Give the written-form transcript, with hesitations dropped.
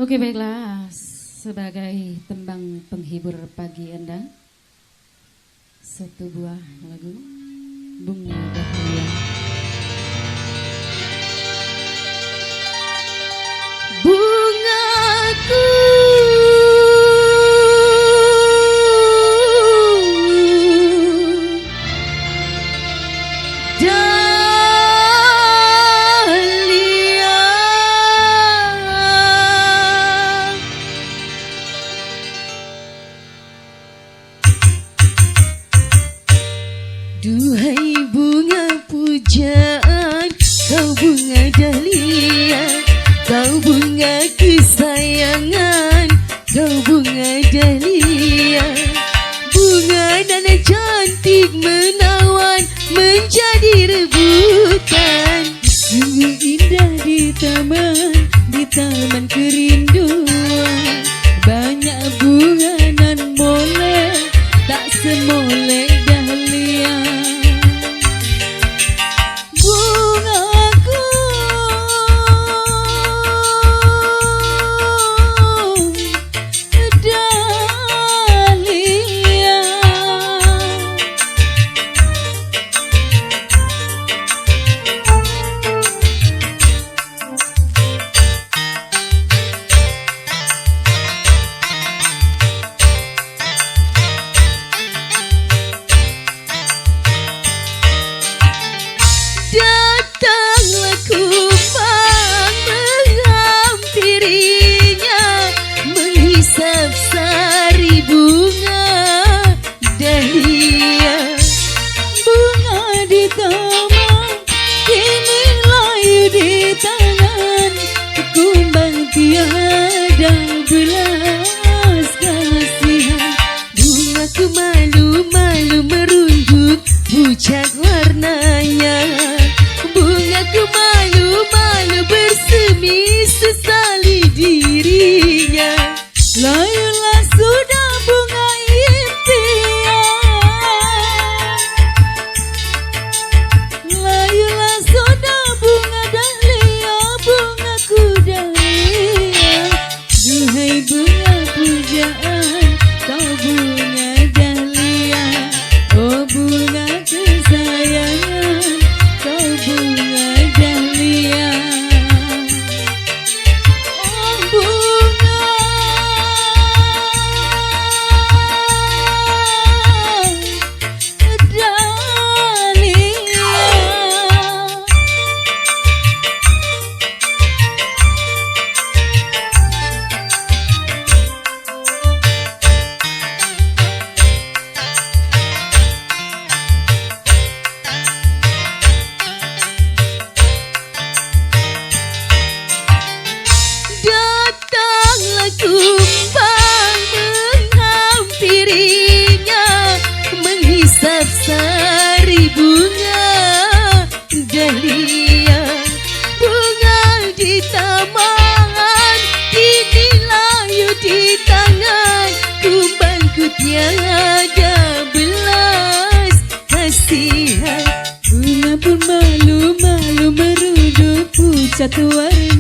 Oke, baiklah, sebagai tembang penghibur pagi Anda, satu buah lagu Bunga Dahlia. Bungaku duhai bunga pujaan, kau bunga dahlia, kau bunga kesayangan, kau bunga dahlia. Bunga dan cantik menawan menjadi rebutan. Sungguh indah di taman kerinduan. Banyak bunga nan molek, tak semolek dahlia. Bungaku dahlia, datanglah kumbang menghampirinya, menghisap sari bunga dahlia. Bunga di taman kini layu di tangan, kumbang tiada belas kasihan. Bungaku malu-malu merunduk pucat warnanya. Bungaku malu-malu bersemi sesali dirinya. Layulah sudah bunga impian, layulah sudah bunga dahlia, bungaku dahlia. Duhai bunga pujaan, kau bunga dahlia, oh bunga kesayangan, kau bunga dahlia. Oh bunga dahlia. Datanglah kumbang menghampirinya, menghisap sari bunga dahlia. Bunga di taman kini layu di tangan, kumbangku tiada belas kasihan. Bunga pun malu-malu merunduk pucat warna.